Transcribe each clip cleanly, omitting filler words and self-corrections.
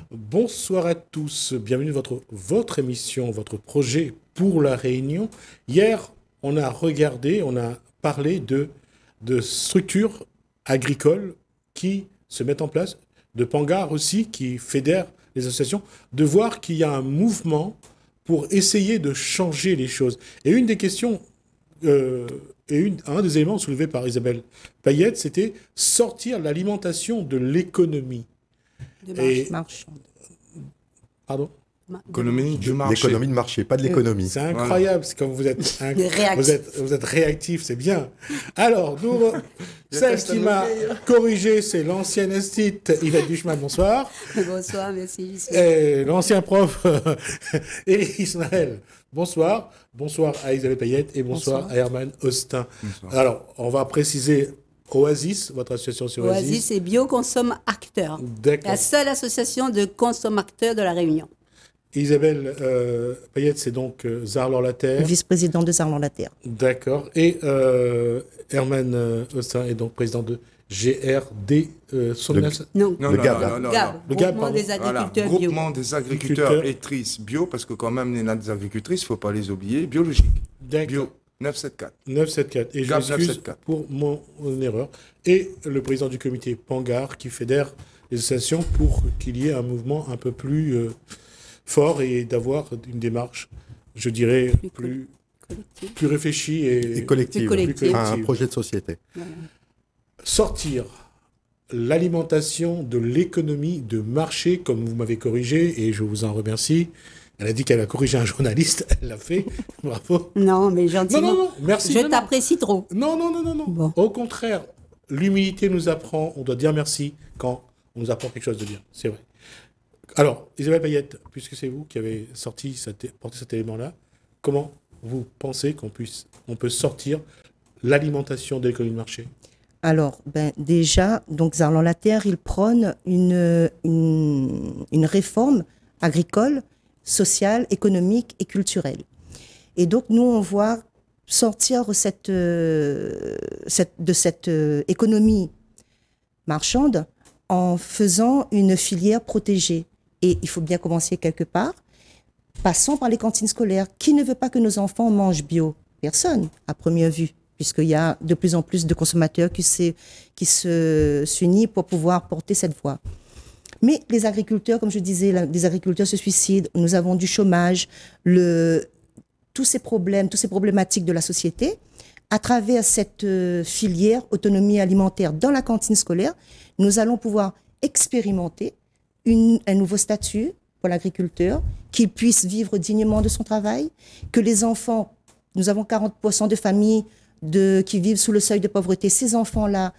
Bonsoir à tous, bienvenue dans votre émission, votre projet pour la Réunion. Hier, on a parlé de structures agricoles qui se mettent en place, de Pangar aussi, qui fédèrent les associations, de voir qu'il y a un mouvement pour essayer de changer les choses. Et une des questions, un des éléments soulevés par Isabelle Payette, c'était sortir l'alimentation de l'économie. Marchande. Pardon? L'économie du marché. L'économie de marché, pas de l'économie. C'est incroyable, c'est quand vous êtes réactif, c'est bien. Alors, celle qui m'a corrigé, c'est l'ancienne estite Yvette Duchemin, bonsoir. Bonsoir, merci. Et l'ancien prof Éric Ismaël, bonsoir. Bonsoir à Isabelle Payette et bonsoir à Herman Austin. Bonsoir. Alors, on va préciser Oasis, votre association c'est Oasis. Oasis, c'est Bioconsomme Acteur. D'accord. La seule association de consommateurs de la Réunion. Isabelle Payette, c'est donc Zarlor-la-Terre. Vice-président de Zarlor-la-Terre. D'accord. Et Herman Austin est donc président de GRD. Le GAB. Le GAB, Groupement des agriculteurs bio. Groupement des agriculteurs et trices bio, parce que quand même, les des agricultrices, il ne faut pas les oublier, biologiques. D'accord. Bio. 974. 974. Et je m'excuse pour mon erreur. Et le président du comité Pangar qui fédère les associations pour qu'il y ait un mouvement un peu plus fort et d'avoir une démarche, je dirais, plus réfléchie et collective. Un projet de société. Voilà. Sortir l'alimentation de l'économie de marché, comme vous m'avez corrigé, et je vous en remercie. Elle a dit qu'elle a corrigé un journaliste, elle l'a fait, bravo. Non, mais gentiment. Non, merci. Je t'apprécie trop. Non. Bon. Au contraire, l'humilité nous apprend, on doit dire merci quand on nous apprend quelque chose de bien, c'est vrai. Alors, Isabelle Payette, puisque c'est vous qui avez porté cet élément-là, comment vous pensez qu'on peut sortir l'alimentation de l'économie de marché? Alors, déjà, donc Zarlor-la-Terre, il prône une réforme agricole, sociale, économique et culturelle. Et donc, nous, on voit sortir de cette économie marchande en faisant une filière protégée. Et il faut bien commencer quelque part. Passons par les cantines scolaires. Qui ne veut pas que nos enfants mangent bio? Personne, à première vue, puisqu'il y a de plus en plus de consommateurs qui s'unissent pour pouvoir porter cette voie. Mais les agriculteurs, comme je disais, les agriculteurs se suicident. Nous avons du chômage, tous ces problématiques de la société. À travers cette filière autonomie alimentaire dans la cantine scolaire, nous allons pouvoir expérimenter un nouveau statut pour l'agriculteur, qu'il puisse vivre dignement de son travail, que les enfants, nous avons 40% de familles qui vivent sous le seuil de pauvreté. Ces enfants-là,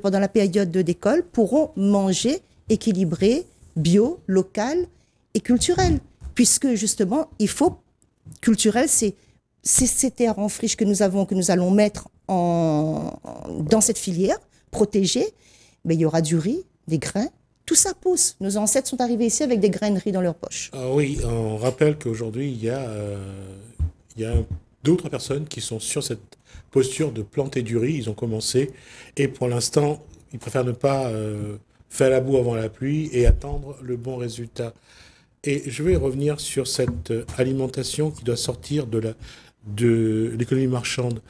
pendant la période d'école, pourront manger équilibré, bio, local et culturel. Puisque justement, culturel, c'est ces terres en friche que nous allons mettre dans cette filière protégée. Mais il y aura du riz, des grains, tout ça pousse. Nos ancêtres sont arrivés ici avec des grains de riz dans leur poche. Oui, on rappelle qu'aujourd'hui, il y a d'autres personnes qui sont sur cette posture de planter du riz. Ils ont commencé et pour l'instant, ils préfèrent ne pas faire la boue avant la pluie et attendre le bon résultat. Et je vais revenir sur cette alimentation qui doit sortir de l'économie marchande.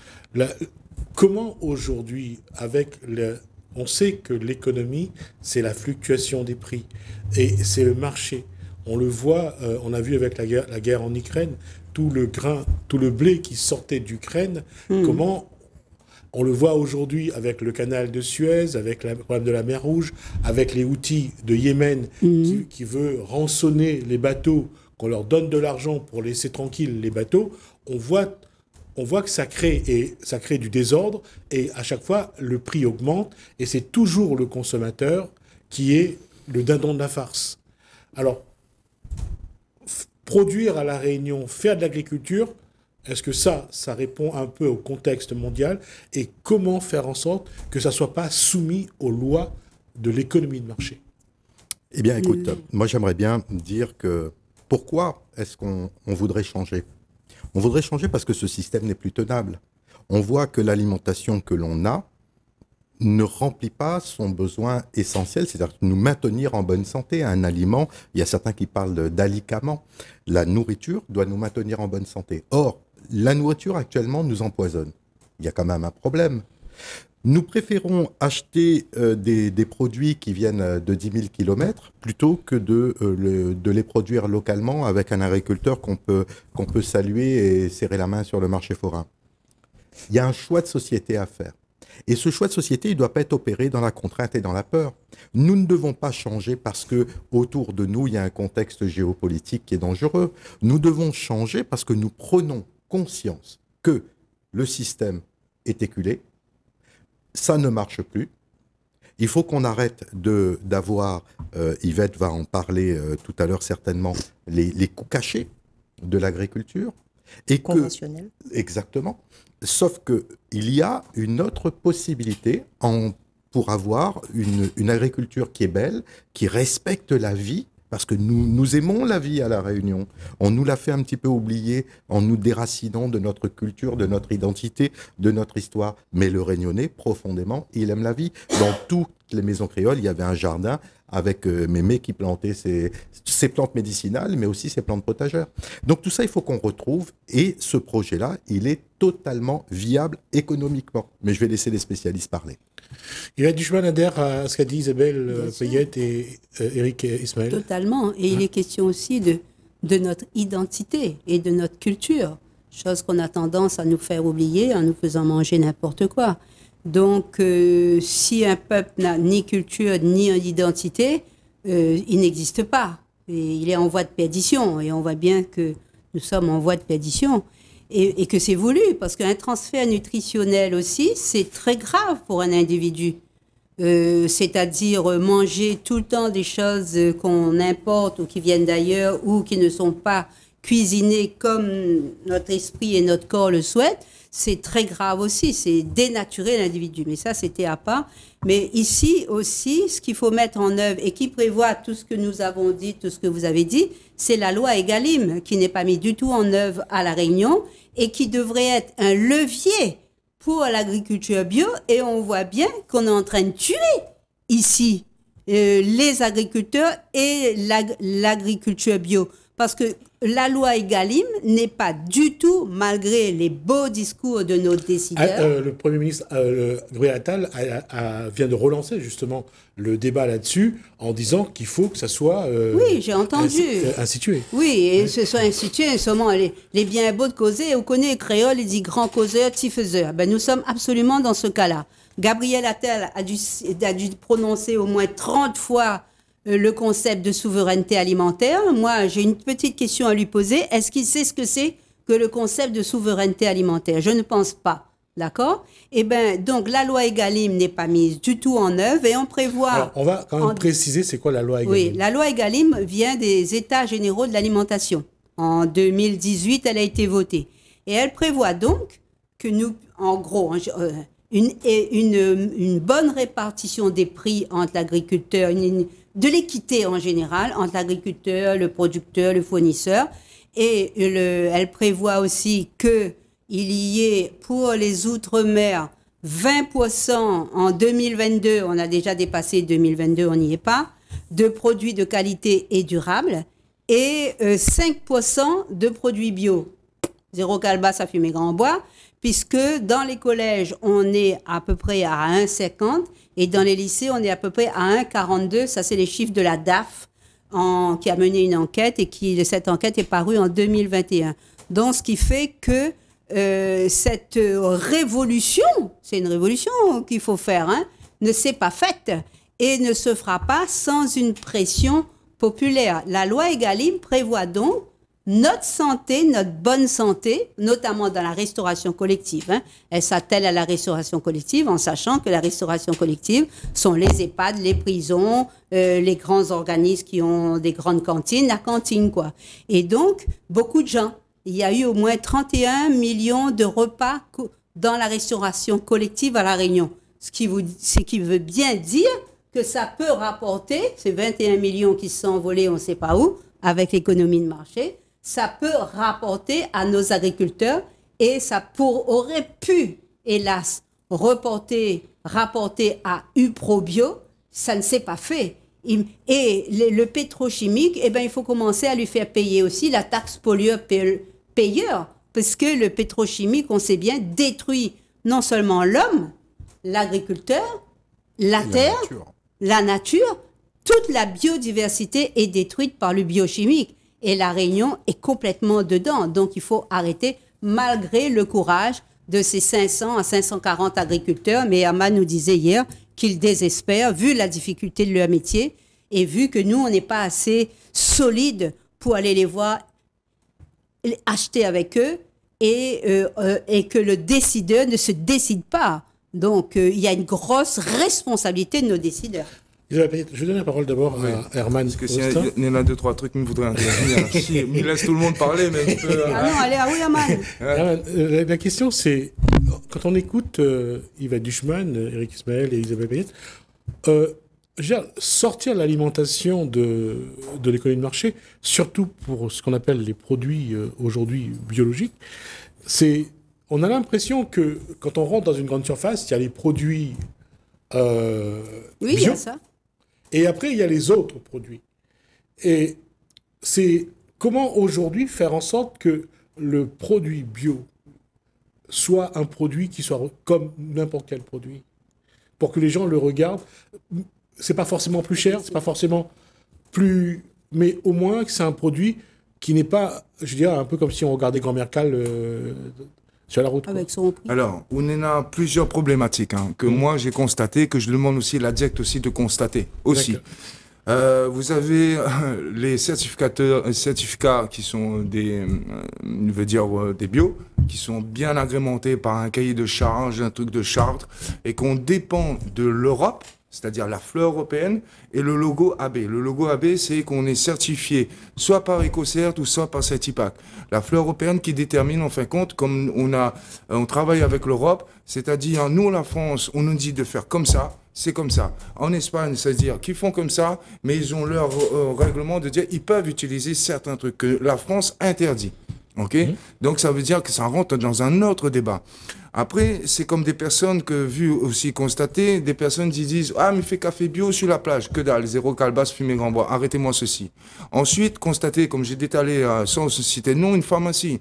Comment aujourd'hui, on sait que l'économie, c'est la fluctuation des prix et c'est le marché. On le voit, on a vu avec la guerre en Ukraine, tout le grain, tout le blé qui sortait d'Ukraine, comment on le voit aujourd'hui avec le canal de Suez, avec le problème de la mer Rouge, avec les Houthis de Yémen qui veut rançonner les bateaux, qu'on leur donne de l'argent pour laisser tranquilles les bateaux. On voit que ça crée du désordre et à chaque fois, le prix augmente et c'est toujours le consommateur qui est le dindon de la farce. Alors, produire à La Réunion, faire de l'agriculture, est-ce que ça répond un peu au contexte mondial et comment faire en sorte que ça ne soit pas soumis aux lois de l'économie de marché? Eh bien, écoute, moi j'aimerais bien dire que pourquoi est-ce qu'on voudrait changer? On voudrait changer parce que ce système n'est plus tenable. On voit que l'alimentation que l'on a ne remplit pas son besoin essentiel, c'est-à-dire nous maintenir en bonne santé. Un aliment, il y a certains qui parlent d'alicament. La nourriture doit nous maintenir en bonne santé. Or, la nourriture actuellement nous empoisonne. Il y a quand même un problème. Nous préférons acheter des produits qui viennent de 10 000 km plutôt que de les produire localement avec un agriculteur qu'on peut saluer et serrer la main sur le marché forain. Il y a un choix de société à faire. Et ce choix de société, il ne doit pas être opéré dans la contrainte et dans la peur. Nous ne devons pas changer parce que autour de nous, il y a un contexte géopolitique qui est dangereux. Nous devons changer parce que nous prenons conscience que le système est éculé, ça ne marche plus. Il faut qu'on arrête d'avoir, Yvette va en parler tout à l'heure certainement, les coûts cachés de l'agriculture. Conventionnel. Exactement. Sauf qu'il y a une autre possibilité pour avoir une agriculture qui est belle, qui respecte la vie, parce que nous aimons la vie à La Réunion. On nous l'a fait un petit peu oublier en nous déracinant de notre culture, de notre identité, de notre histoire. Mais le Réunionnais, profondément, il aime la vie. Dans toutes les maisons créoles, il y avait un jardin avec Mémé qui plantait ses plantes médicinales, mais aussi ses plantes potagères. Donc tout ça, il faut qu'on retrouve. Et ce projet-là, il est totalement viable économiquement. Mais je vais laisser les spécialistes parler. Il y a du chemin adhère à ce qu'a dit Isabelle Payette et Éric Ismaël. Totalement. Et il est question aussi de notre identité et de notre culture. Chose qu'on a tendance à nous faire oublier en nous faisant manger n'importe quoi. Donc, si un peuple n'a ni culture ni identité, il n'existe pas. Et il est en voie de perdition. Et on voit bien que nous sommes en voie de perdition. Et que c'est voulu, parce qu'un transfert nutritionnel aussi, c'est très grave pour un individu. C'est-à-dire manger tout le temps des choses qu'on importe ou qui viennent d'ailleurs ou qui ne sont pas cuisinées comme notre esprit et notre corps le souhaitent, c'est très grave aussi. C'est dénaturer l'individu. Mais ça, c'était à part. Mais ici aussi, ce qu'il faut mettre en œuvre et qui prévoit tout ce que nous avons dit, tout ce que vous avez dit, c'est la loi Egalim qui n'est pas mise du tout en œuvre à La Réunion et qui devrait être un levier pour l'agriculture bio. Et on voit bien qu'on est en train de tuer ici les agriculteurs et l'agriculture bio. Parce que la loi Egalim n'est pas du tout, malgré les beaux discours de nos décideurs. Le Premier ministre Gabriel Attal vient de relancer justement le débat là-dessus en disant qu'il faut que ça soit oui, j'ai entendu. Institué. Oui, et ce soit institué, seulement les biens beaux de causer. On connaît les créoles, il dit grand causeur, petit faiseur. Ben, nous sommes absolument dans ce cas-là. Gabriel Attal a dû prononcer au moins 30 fois le concept de souveraineté alimentaire. Moi, j'ai une petite question à lui poser. Est-ce qu'il sait ce que c'est que le concept de souveraineté alimentaire? Je ne pense pas. D'accord? Eh bien, donc, la loi Egalim n'est pas mise du tout en œuvre et on prévoit... Alors, on va quand même préciser c'est quoi la loi Egalim. Oui, la loi Egalim vient des États généraux de l'alimentation. En 2018, elle a été votée. Et elle prévoit donc que nous, en gros, une bonne répartition des prix entre l'agriculteur, de l'équité en général entre l'agriculteur, le producteur, le fournisseur. Et elle prévoit aussi qu'il y ait pour les Outre-mer 20% en 2022, on a déjà dépassé 2022, on n'y est pas, de produits de qualité et durables et 5% de produits bio. Zéro calebasse à fumer grand bois, puisque dans les collèges, on est à peu près à 1,50 et dans les lycées, on est à peu près à 1,42. Ça, c'est les chiffres de la DAF qui a mené une enquête et cette enquête est parue en 2021. Donc, ce qui fait que cette révolution, c'est une révolution qu'il faut faire, hein, ne s'est pas faite et ne se fera pas sans une pression populaire. La loi Egalim prévoit donc notre santé, notre bonne santé, notamment dans la restauration collective. Hein. Elle s'attelle à la restauration collective en sachant que la restauration collective sont les EHPAD, les prisons, les grands organismes qui ont des grandes cantines, la cantine, quoi. Et donc, beaucoup de gens. Il y a eu au moins 31 millions de repas dans la restauration collective à La Réunion. Ce qui veut bien dire que ça peut rapporter, ces 21 millions qui se sont envolés on ne sait pas où, avec l'économie de marché, ça peut rapporter à nos agriculteurs et ça aurait pu, hélas, reporter rapporté à UProBio, ça ne s'est pas fait. Et le pétrochimique, eh ben, il faut commencer à lui faire payer aussi la taxe pollueur-payeur, parce que le pétrochimique, on sait bien, détruit non seulement l'homme, l'agriculteur, la terre, la nature, toute la biodiversité est détruite par le biochimique. Et la Réunion est complètement dedans. Donc, il faut arrêter, malgré le courage de ces 500 à 540 agriculteurs. Mais Herman nous disait hier qu'ils désespèrent, vu la difficulté de leur métier, et vu que nous, on n'est pas assez solide pour aller les voir, acheter avec eux, et que le décideur ne se décide pas. Donc, il y a une grosse responsabilité de nos décideurs. Je vais donner la parole d'abord à Herman. Parce que s'il y en a deux, trois trucs qui me voudraient intervenir, il laisse tout le monde parler, mais Ah non, allez, oui, Herman. Herman, la question, c'est, quand on écoute Yves Duchman, Éric Ismaël et Isabelle Payette, sortir l'alimentation de l'économie de marché, surtout pour ce qu'on appelle les produits aujourd'hui biologiques, on a l'impression que quand on rentre dans une grande surface, il y a les produits oui, il y a ça. Et après, il y a les autres produits. Et c'est comment aujourd'hui faire en sorte que le produit bio soit un produit qui soit comme n'importe quel produit. Pour que les gens le regardent. C'est pas forcément plus cher, c'est pas forcément plus... Mais au moins que c'est un produit qui n'est pas, je dirais, un peu comme si on regardait Grand-Mère Cal sur la route. Avec son prix. Alors, on a plusieurs problématiques que moi j'ai constatées, que je demande aussi à la DIECT aussi de constater aussi. Vous avez les certificats qui sont des bio, qui sont bien agrémentés par un cahier de charge, un truc de charte, et qu'on dépend de l'Europe, c'est-à-dire la fleur européenne, et le logo AB. Le logo AB, c'est qu'on est certifié soit par EcoCert ou soit par Certipac. La fleur européenne qui détermine, en fin de compte, comme on travaille avec l'Europe, c'est-à-dire, nous, la France, on nous dit de faire comme ça, c'est comme ça. En Espagne, c'est-à-dire qu'ils font comme ça, mais ils ont leur règlement de dire qu'ils peuvent utiliser certains trucs que la France interdit. Donc, ça veut dire que ça rentre dans un autre débat. Après, c'est comme des personnes que, vu aussi constater, des personnes qui disent « Ah, mais fais café bio sur la plage. Que dalle, zéro calebasse, fumée grand bois. Arrêtez-moi ceci. » Ensuite, constater, comme j'ai détalé sans citer non, une pharmacie.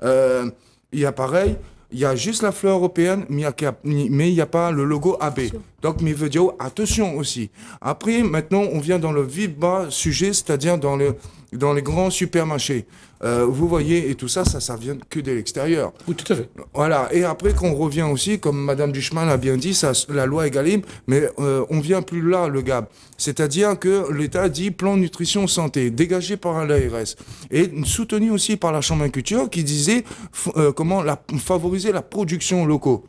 Il y a pareil, il y a juste la fleur européenne, mais il n'y a pas le logo AB. Donc, mais veut dire attention aussi. Après, maintenant, on vient dans le vif bas sujet, c'est-à-dire dans les grands supermarchés. Vous voyez, et tout ça, ça vient que de l'extérieur. Oui, tout à fait. Voilà. Et après, qu'on revient aussi, comme Madame Duchman a bien dit, ça, la loi Egalim, mais on vient plus là, le GAB. C'est-à-dire que l'État dit plan nutrition santé, dégagé par l'ARS, et soutenu aussi par la Chambre d'agriculture, qui disait comment favoriser la production locale.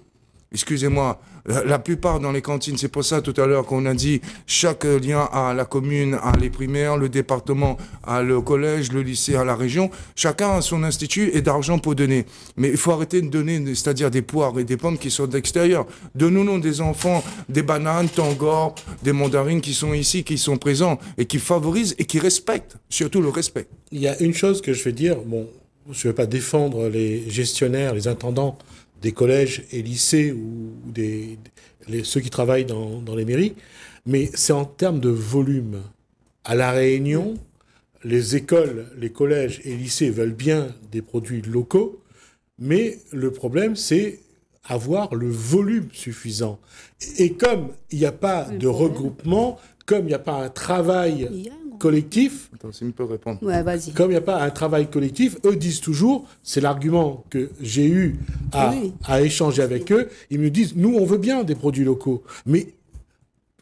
Excusez-moi, la plupart dans les cantines, c'est pour ça tout à l'heure qu'on a dit chaque lien à la commune, à les primaires, le département, à le collège, le lycée, à la région, chacun a son institut et d'argent pour donner. Mais il faut arrêter de donner, c'est-à-dire des poires et des pommes qui sont d'extérieur. Donnons-nous des enfants, des bananes, tangors, des mandarines qui sont ici, qui sont présents et qui favorisent et qui respectent, surtout le respect. Il y a une chose que je vais dire, bon, je ne vais pas défendre les gestionnaires, les intendants des collèges et lycées ou ceux qui travaillent dans les mairies, mais c'est en termes de volume. À La Réunion, les écoles, les collèges et lycées veulent bien des produits locaux, mais le problème, c'est avoir le volume suffisant. Et comme il n'y a pas de regroupement, comme il n'y a pas un travail collectif, attends, si je peux répondre. Ouais, vas-y. Comme il n'y a pas un travail collectif, eux disent toujours, c'est l'argument que j'ai eu à échanger avec eux, ils me disent, nous on veut bien des produits locaux, mais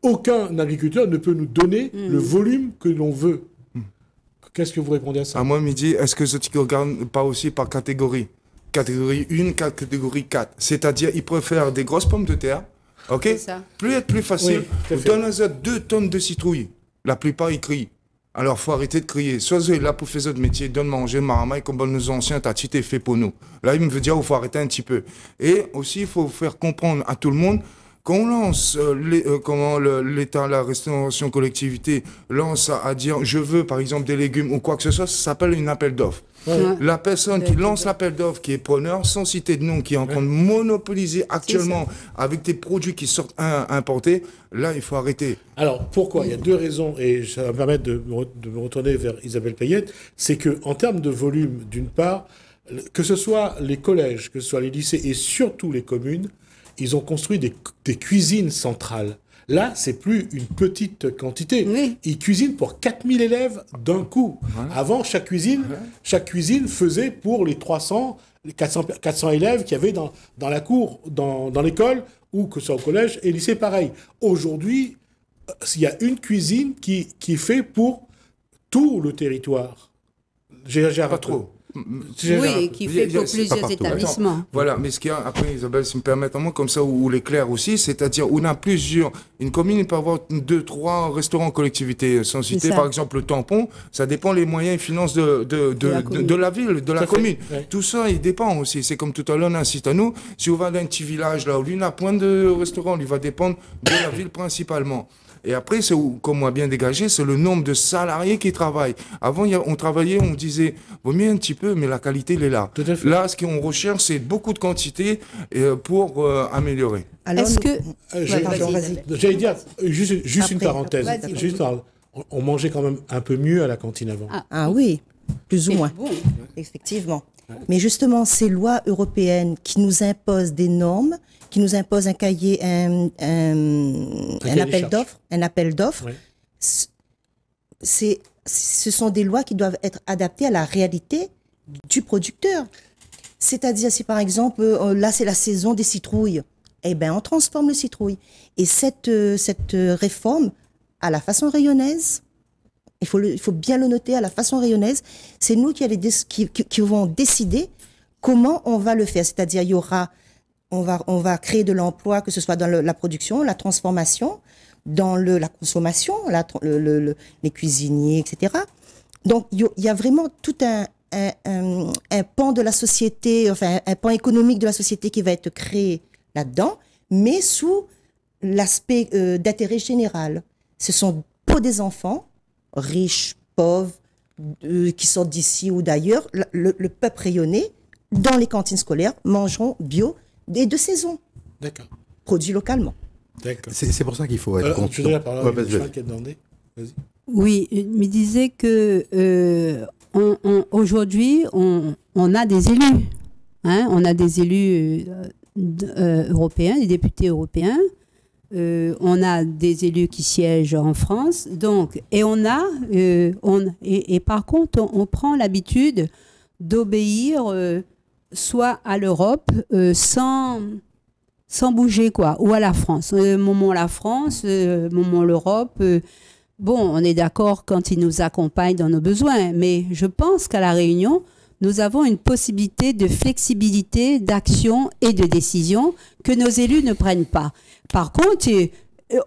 aucun agriculteur ne peut nous donner le volume que l'on veut. Qu'est-ce que vous répondez à ça? À moi, midi, est-ce que tu ne regardes pas aussi par catégorie? Catégorie 1, catégorie 4. C'est-à-dire, ils préfèrent des grosses pommes de terre, ok? Plus facile. Donne-leur 2 tonnes de citrouilles. La plupart, ils crient. Alors, faut arrêter de crier. Soyez là pour faire votre métier, donne manger, maramaille, comme nos anciens, t'as t'es fait pour nous. Là, il me veut dire, il faut arrêter un petit peu. Et aussi, il faut faire comprendre à tout le monde Quand on lance, comment l'État, la restauration collectivité lance à dire je veux par exemple des légumes ou quoi que ce soit, ça s'appelle une appel d'offres. La personne qui lance l'appel d'offres, qui est preneur, sans citer de nom, qui est en train de monopoliser actuellement avec des produits qui sortent importés, là, il faut arrêter. Alors, pourquoi? Il y a deux raisons, et ça va me permettre de me retourner vers Isabelle Payette. C'est que, en termes de volume, d'une part, que ce soit les collèges, que ce soit les lycées et surtout les communes, ils ont construit des cuisines centrales. Là, c'est plus une petite quantité. Oui. Ils cuisinent pour 4000 élèves d'un coup. Avant, chaque cuisine faisait pour les 300, les 400 élèves qu'il y avait dans la cour, dans l'école, ou que ce soit au collège et lycée, pareil. Aujourd'hui, il y a une cuisine qui fait pour tout le territoire. Pas trop. Oui, qui fait pour plusieurs établissements. Attends, voilà, mais ce qu'il y a, après, Isabelle, si me permet, moi, comme ça, ou l'éclair aussi, c'est-à-dire, on a une commune peut avoir 2, 3 restaurants en collectivité, sans citer, par exemple, le tampon, ça dépend les moyens et finances de la ville, de la commune. Ouais. Tout ça, il dépend aussi. C'est comme tout à l'heure, on incite à nous, si on va dans un petit village, là, où lui n'a point de restaurant, lui va dépendre de la ville principalement. Et après, comme on a bien dégagé, c'est le nombre de salariés qui travaillent. Avant, on travaillait, on disait, vaut mieux un petit peu, mais la qualité, elle est là. Tout à fait. Là, ce qu'on recherche, c'est beaucoup de quantité pour améliorer. Alors, Est-ce que... J'allais dire, juste une Après, parenthèse. On mangeait quand même un peu mieux à la cantine avant. Ah oui, plus ou moins, Bon. effectivement. Mais justement, ces lois européennes qui nous imposent des normes, qui nous imposent un cahier, un appel d'offres, Ouais. ce sont des lois qui doivent être adaptées à la réalité du producteur. C'est-à-dire, si par exemple, là c'est la saison des citrouilles, eh ben on transforme le citrouille. Et cette réforme, à la façon rayonnaise, il faut bien le noter, à la façon rayonnaise, c'est nous qui vont décider comment on va le faire. C'est-à-dire, on va créer de l'emploi, que ce soit dans la production, la transformation, dans la consommation, les cuisiniers, etc. Donc, il y a vraiment tout un pan de la société, enfin, un pan économique de la société qui va être créé là-dedans, mais sous l'aspect d'intérêt général. Ce sont pour des enfants, riches, pauvres, qui sortent d'ici ou d'ailleurs, le peuple rayonné, dans les cantines scolaires, mangeront bio et de saison, D'accord. produits localement. D'accord. C'est pour ça qu'il faut être Je voudrais la conscient. parole à Michel qui a demandé. Vas-y. Oui, il me disait que aujourd'hui, on a des élus. Hein, on a des élus européens, des députés européens. On a des élus qui siègent en France. Donc, et par contre, on prend l'habitude d'obéir soit à l'Europe sans bouger, quoi, ou à la France. Moment la France, moment l'Europe. Bon, on est d'accord quand ils nous accompagnent dans nos besoins, mais je pense qu'à La Réunion, nous avons une possibilité de flexibilité, d'action et de décision que nos élus ne prennent pas. Par contre,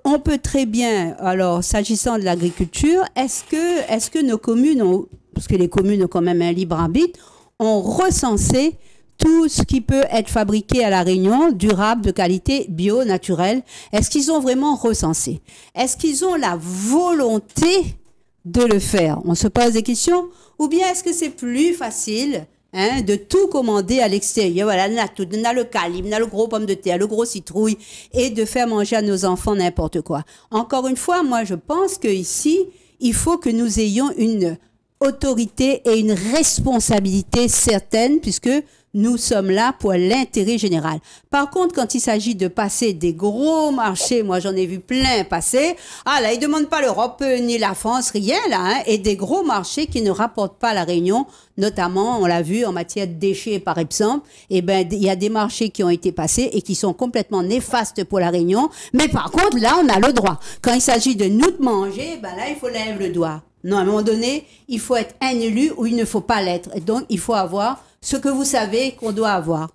on peut très bien, alors s'agissant de l'agriculture, est-ce que nos communes ont, parce que les communes ont quand même un libre arbitre, ont recensé tout ce qui peut être fabriqué à La Réunion, durable, de qualité, bio, naturel? Est-ce qu'ils ont vraiment recensé? Est-ce qu'ils ont la volonté de le faire? On se pose des questions. Ou bien est-ce que c'est plus facile de tout commander à l'extérieur? Voilà, on a tout. On a le calibre, on a le gros pomme de terre, le gros citrouille, et de faire manger à nos enfants n'importe quoi. Encore une fois, moi, je pense qu'ici, il faut que nous ayons une autorité et une responsabilité certaine, puisque nous sommes là pour l'intérêt général. Par contre, quand il s'agit de passer des gros marchés, moi j'en ai vu plein passer, là, ils ne demandent pas l'Europe ni la France, rien là, et des gros marchés qui ne rapportent pas à La Réunion, notamment, on l'a vu en matière de déchets par exemple, il y a des marchés qui ont été passés et qui sont complètement néfastes pour La Réunion, mais par contre, là, on a le droit. Quand il s'agit de nous de manger, là, il faut lever le doigt. Non, à un moment donné, il faut être un élu ou il ne faut pas l'être. Et donc, il faut avoir ce que vous savez qu'on doit avoir.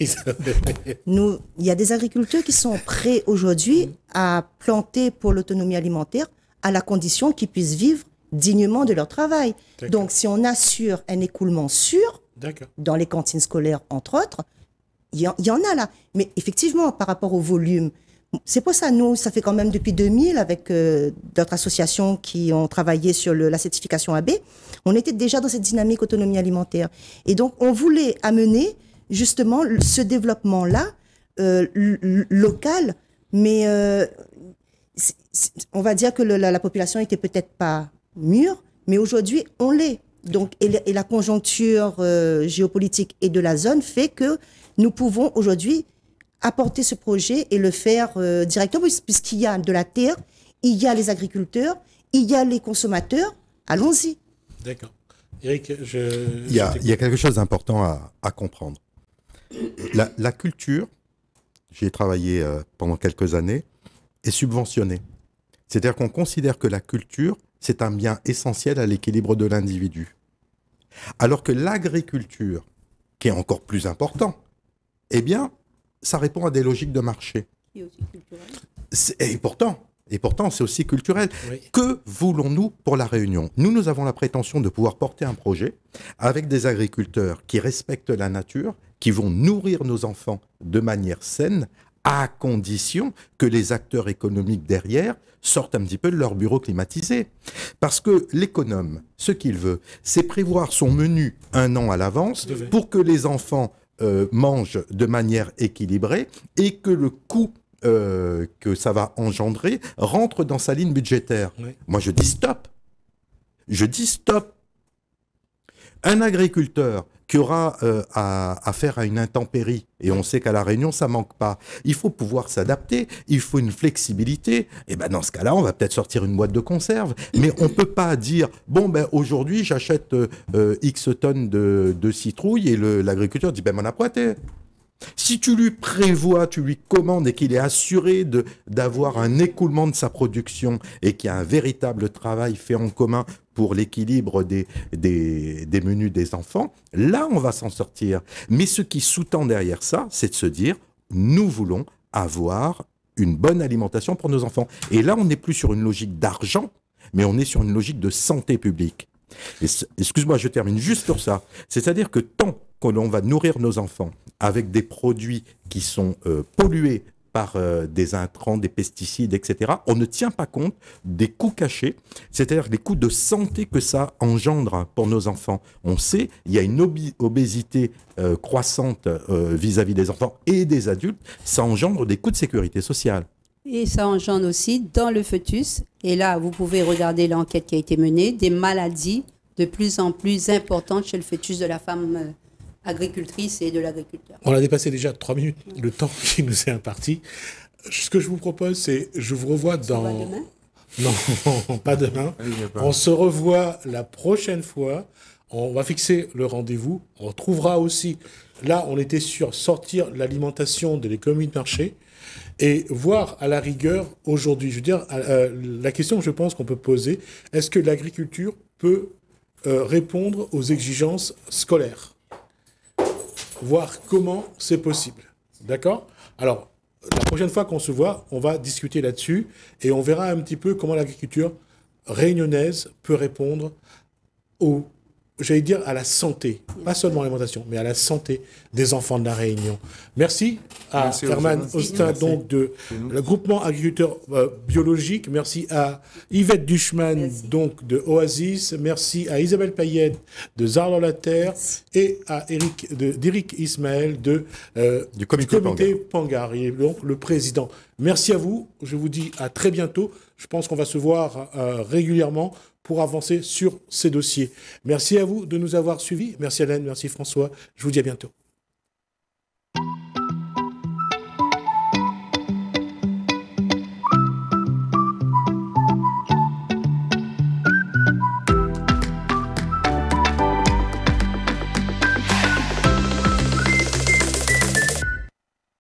Il y a des agriculteurs qui sont prêts aujourd'hui à planter pour l'autonomie alimentaire à la condition qu'ils puissent vivre dignement de leur travail. Donc, si on assure un écoulement sûr, dans les cantines scolaires, entre autres, il y en a là. Mais effectivement, par rapport au volume, C'est pour ça, nous, ça fait quand même depuis 2000, avec d'autres associations qui ont travaillé sur la certification AB, on était déjà dans cette dynamique autonomie alimentaire. Et donc, on voulait amener justement ce développement-là, local, mais on va dire que la population n'était peut-être pas mûre, mais aujourd'hui, on l'est. Donc, et la conjoncture géopolitique et de la zone fait que nous pouvons aujourd'hui apporter ce projet et le faire directement, puisqu'il y a de la terre, il y a les agriculteurs, il y a les consommateurs. Allons-y. D'accord. Eric, il y a quelque chose d'important à comprendre. La culture, j'y ai travaillé pendant quelques années, est subventionnée. C'est-à-dire qu'on considère que la culture, c'est un bien essentiel à l'équilibre de l'individu. Alors que l'agriculture, qui est encore plus important, eh bien, ça répond à des logiques de marché. Et aussi culturel. Et pourtant, c'est aussi culturel. Oui. Que voulons-nous pour la Réunion? Nous avons la prétention de pouvoir porter un projet avec des agriculteurs qui respectent la nature, qui vont nourrir nos enfants de manière saine, à condition que les acteurs économiques derrière sortent un petit peu de leur bureau climatisé. Parce que l'économe, ce qu'il veut, c'est prévoir son menu un an à l'avance pour que les enfants mangent de manière équilibrée et que le coût que ça va engendrer rentre dans sa ligne budgétaire. Oui. Moi, je dis stop. Je dis stop. Un agriculteur qui aura affaire à une intempérie, et on sait qu'à La Réunion, ça manque pas, il faut pouvoir s'adapter, il faut une flexibilité, et ben dans ce cas-là, on va peut-être sortir une boîte de conserve, mais on peut pas dire, bon, ben aujourd'hui, j'achète X tonnes de citrouilles, et l'agriculteur dit, ben m'en a pointé. Si tu lui prévois, tu lui commandes et qu'il est assuré d'avoir un écoulement de sa production et qu'il y a un véritable travail fait en commun pour l'équilibre des menus des enfants, là, on va s'en sortir. Mais ce qui sous-tend derrière ça, c'est de se dire, nous voulons avoir une bonne alimentation pour nos enfants. Et là, on n'est plus sur une logique d'argent, mais on est sur une logique de santé publique. Excuse-moi, je termine juste sur ça. C'est-à-dire que tant que l'on va nourrir nos enfants avec des produits qui sont pollués par des intrants, des pesticides, etc., on ne tient pas compte des coûts cachés, c'est-à-dire les coûts de santé que ça engendre pour nos enfants. On sait, il y a une obésité croissante vis-à-vis des enfants et des adultes, ça engendre des coûts de sécurité sociale. Et ça engendre aussi dans le fœtus, et là vous pouvez regarder l'enquête qui a été menée, des maladies de plus en plus importantes chez le fœtus de la femme agricultrice et de l'agriculteur. On a dépassé déjà 3 minutes, le temps qui nous est imparti. Ce que je vous propose, c'est, je vous revois dans... On va demain ? Non, pas demain. On se revoit la prochaine fois. On va fixer le rendez-vous. On trouvera aussi... Là, on était sur sortir l'alimentation de l'économie de marché et voir à la rigueur aujourd'hui. Je veux dire, la question que je pense qu'on peut poser, est-ce que l'agriculture peut répondre aux exigences scolaires ? Voir comment c'est possible. D'accord ? Alors, la prochaine fois qu'on se voit, on va discuter là-dessus et on verra un petit peu comment l'agriculture réunionnaise peut répondre aux, j'allais dire, à la santé, pas seulement à l'alimentation, mais à la santé des enfants de la Réunion. Merci à Herman Austin, donc de le groupement agriculteur biologique. Merci à Yvette Duchman, donc de Oasis. Merci à Isabelle Payette de Zar dans la Terre et à d'Éric Ismaël du comité Pangar. Il est donc le président. Merci à vous. Je vous dis à très bientôt. Je pense qu'on va se voir régulièrement pour avancer sur ces dossiers. Merci à vous de nous avoir suivis. Merci Hélène, merci François. Je vous dis à bientôt.